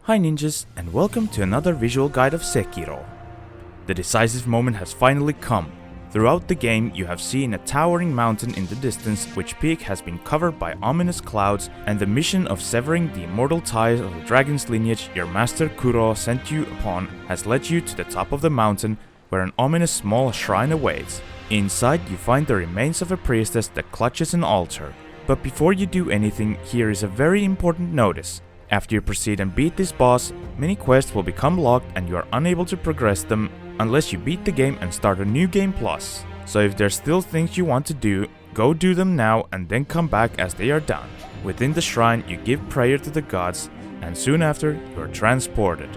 Hi ninjas, and welcome to another visual guide of Sekiro. The decisive moment has finally come. Throughout the game, you have seen a towering mountain in the distance, which peak has been covered by ominous clouds, and the mission of severing the immortal ties of the dragon's lineage your master Kuro sent you upon has led you to the top of the mountain, where an ominous small shrine awaits. Inside, you find the remains of a priestess that clutches an altar. But before you do anything, here is a very important notice. After you proceed and beat this boss, many quests will become locked and you are unable to progress them unless you beat the game and start a new game plus. So if there's still things you want to do, go do them now and then come back as they are done. Within the shrine, you give prayer to the gods, and soon after, you are transported.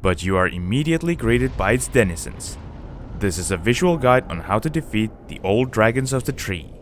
But you are immediately greeted by its denizens. This is a visual guide on how to defeat the old dragons of the tree.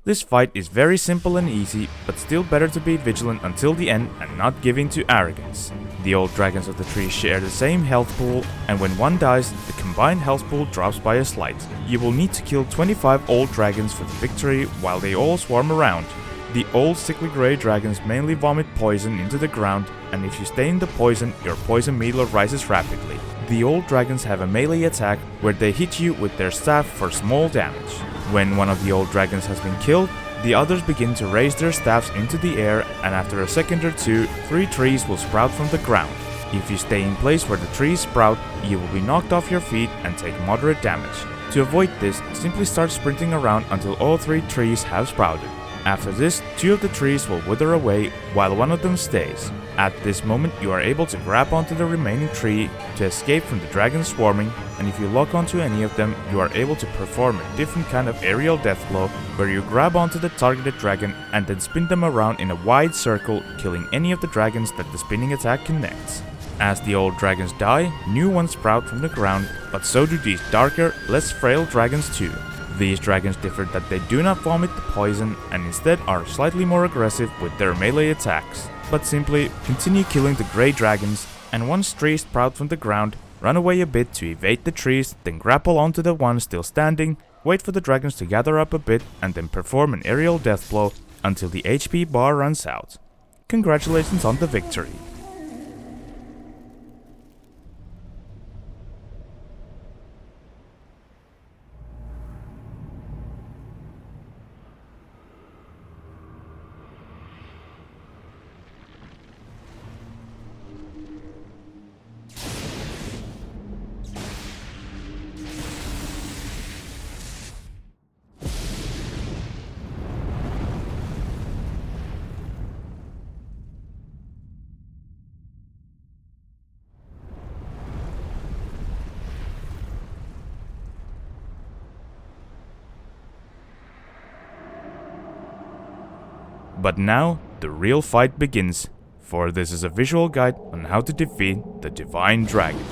This fight is very simple and easy, but still better to be vigilant until the end and not give in to arrogance. The old dragons of the tree share the same health pool, and when one dies, the combined health pool drops by a slight. You will need to kill 25 old dragons for the victory while they all swarm around. The old sickly grey dragons mainly vomit poison into the ground, and if you stay in the poison, your poison meter rises rapidly. The old dragons have a melee attack where they hit you with their staff for small damage. When one of the old dragons has been killed, the others begin to raise their staffs into the air, and after a second or two, 3 trees will sprout from the ground. If you stay in place where the trees sprout, you will be knocked off your feet and take moderate damage. To avoid this, simply start sprinting around until all 3 trees have sprouted. After this, 2 of the trees will wither away while one of them stays. At this moment, you are able to grab onto the remaining tree to escape from the dragons swarming, and if you lock onto any of them, you are able to perform a different kind of aerial death blow where you grab onto the targeted dragon and then spin them around in a wide circle, killing any of the dragons that the spinning attack connects. As the old dragons die, new ones sprout from the ground, but so do these darker, less frail dragons too. These dragons differ that they do not vomit the poison and instead are slightly more aggressive with their melee attacks. But simply continue killing the grey dragons, and once trees sprout from the ground, run away a bit to evade the trees, then grapple onto the one still standing, wait for the dragons to gather up a bit, and then perform an aerial death blow until the HP bar runs out. Congratulations on the victory. But now, the real fight begins, for this is a visual guide on how to defeat the Divine Dragon.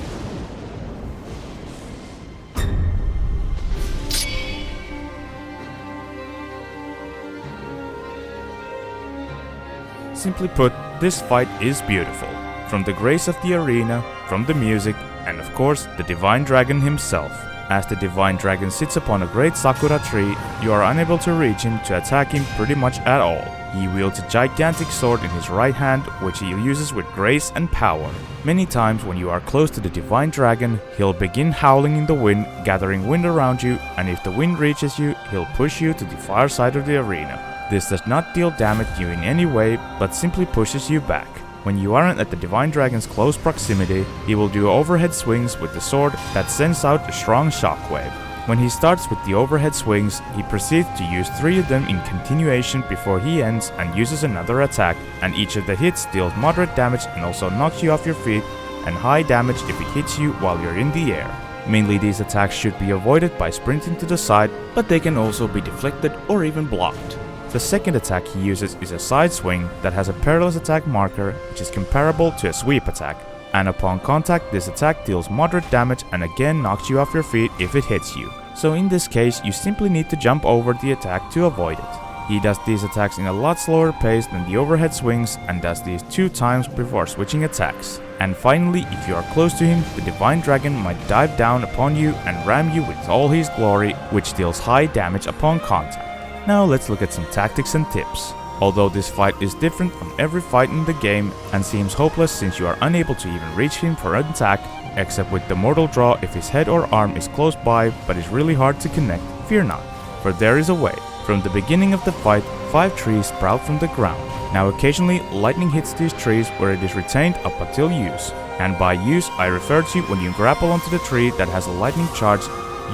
Simply put, this fight is beautiful. From the grace of the arena, from the music, and of course, the Divine Dragon himself. As the Divine Dragon sits upon a great sakura tree, you are unable to reach him to attack him pretty much at all. He wields a gigantic sword in his right hand, which he uses with grace and power. Many times when you are close to the Divine Dragon, he'll begin howling in the wind, gathering wind around you, and if the wind reaches you, he'll push you to the far side of the arena. This does not deal damage to you in any way, but simply pushes you back. When you aren't at the Divine Dragon's close proximity, he will do overhead swings with the sword that sends out a strong shockwave. When he starts with the overhead swings, he proceeds to use 3 of them in continuation before he ends and uses another attack, and each of the hits deals moderate damage and also knocks you off your feet, and high damage if it hits you while you're in the air. Mainly these attacks should be avoided by sprinting to the side, but they can also be deflected or even blocked. The second attack he uses is a side swing that has a perilous attack marker which is comparable to a sweep attack, and upon contact this attack deals moderate damage and again knocks you off your feet if it hits you. So in this case you simply need to jump over the attack to avoid it. He does these attacks in a lot slower pace than the overhead swings and does these 2 times before switching attacks. And finally, if you are close to him, the Divine Dragon might dive down upon you and ram you with all his glory, which deals high damage upon contact. Now let's look at some tactics and tips. Although this fight is different from every fight in the game and seems hopeless since you are unable to even reach him for an attack, except with the mortal draw if his head or arm is close by but is really hard to connect, fear not, for there is a way. From the beginning of the fight, 5 trees sprout from the ground. Now occasionally lightning hits these trees where it is retained up until use. And by use I refer to when you grapple onto the tree that has a lightning charge,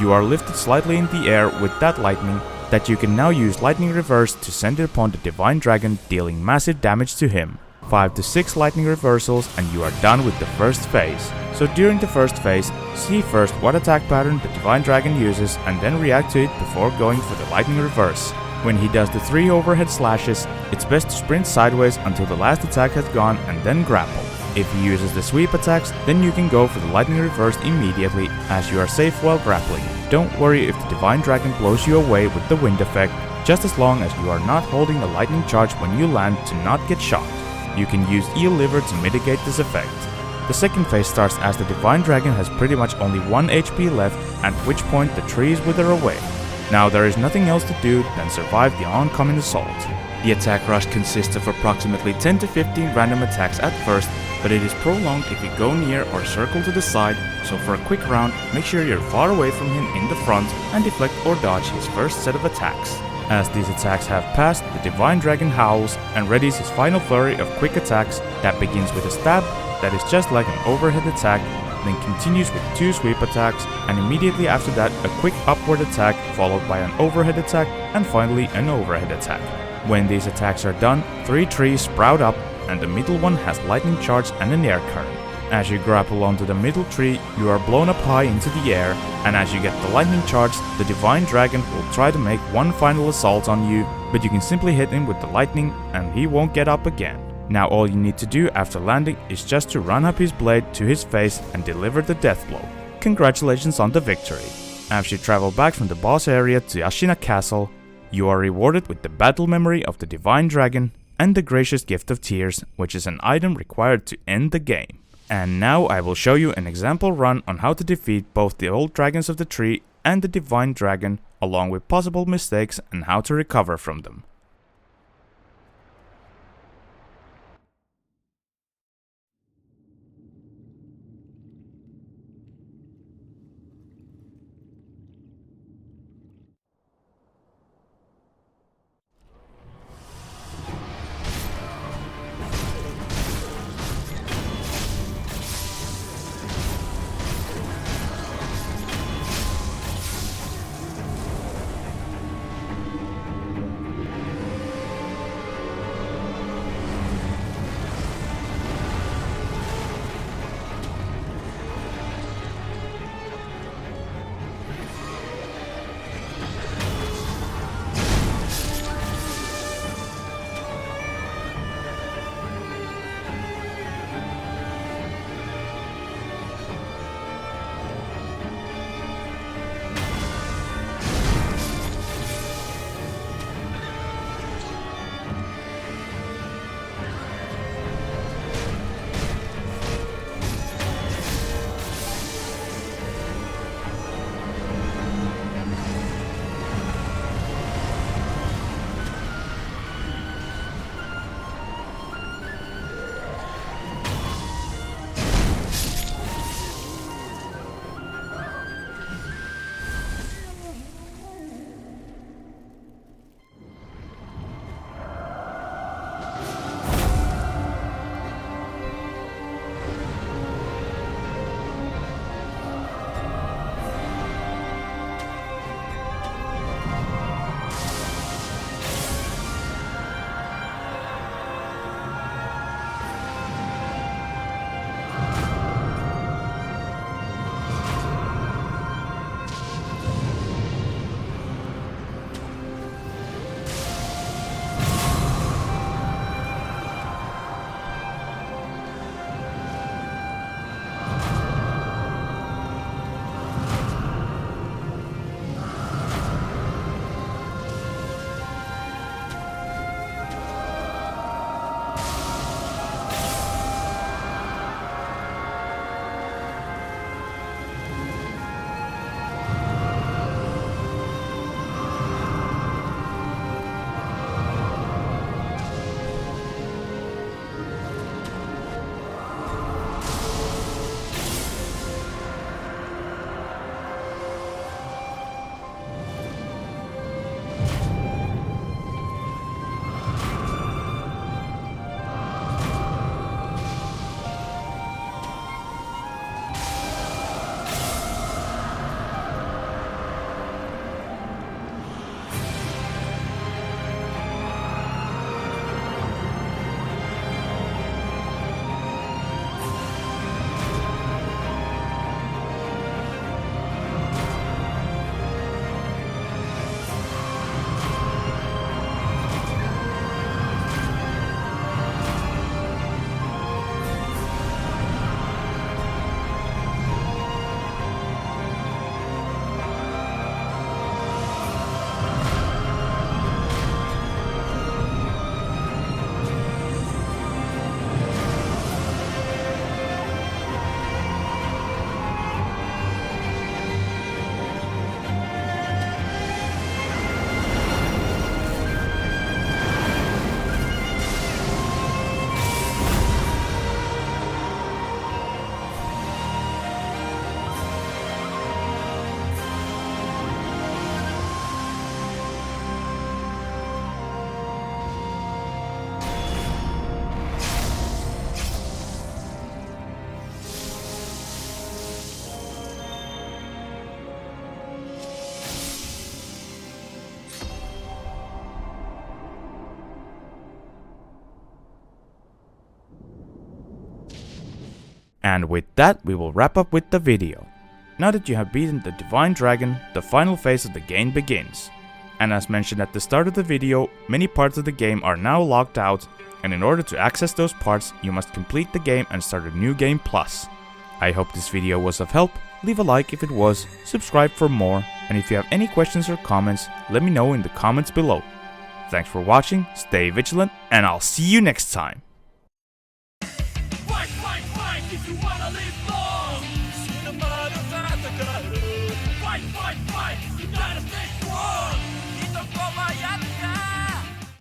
you are lifted slightly in the air with that lightning that you can now use lightning reverse to send it upon the Divine Dragon, dealing massive damage to him. 5 to 6 lightning reversals and you are done with the first phase. So during the first phase, see first what attack pattern the Divine Dragon uses and then react to it before going for the lightning reverse. When he does the 3 overhead slashes, it's best to sprint sideways until the last attack has gone and then grapple. If he uses the sweep attacks, then you can go for the lightning reverse immediately as you are safe while grappling. Don't worry if the Divine Dragon blows you away with the wind effect, just as long as you are not holding the lightning charge when you land to not get shot. You can use eel liver to mitigate this effect. The second phase starts as the Divine Dragon has pretty much only 1 HP left, at which point the trees wither away. Now there is nothing else to do than survive the oncoming assault. The attack rush consists of approximately 10 to 15 random attacks at first, but it is prolonged if you go near or circle to the side, so for a quick round, make sure you're far away from him in the front and deflect or dodge his first set of attacks. As these attacks have passed, the Divine Dragon howls and readies his final flurry of quick attacks that begins with a stab that is just like an overhead attack, then continues with 2 sweep attacks, and immediately after that a quick upward attack followed by an overhead attack and finally an overhead attack. When these attacks are done, 3 trees sprout up and the middle one has lightning charge and an air current. As you grapple onto the middle tree, you are blown up high into the air, and as you get the lightning charge, the Divine Dragon will try to make one final assault on you, but you can simply hit him with the lightning and he won't get up again. Now all you need to do after landing is just to run up his blade to his face and deliver the death blow. Congratulations on the victory. As you travel back from the boss area to Ashina Castle, you are rewarded with the battle memory of the Divine Dragon and the gracious gift of tears, which is an item required to end the game. And now I will show you an example run on how to defeat both the old dragons of the tree and the Divine Dragon, along with possible mistakes and how to recover from them. And with that, we will wrap up with the video. Now that you have beaten the Divine Dragon, the final phase of the game begins. And as mentioned at the start of the video, many parts of the game are now locked out, and in order to access those parts, you must complete the game and start a new game plus. I hope this video was of help. Leave a like if it was, subscribe for more, and if you have any questions or comments, let me know in the comments below. Thanks for watching, stay vigilant, and I'll see you next time!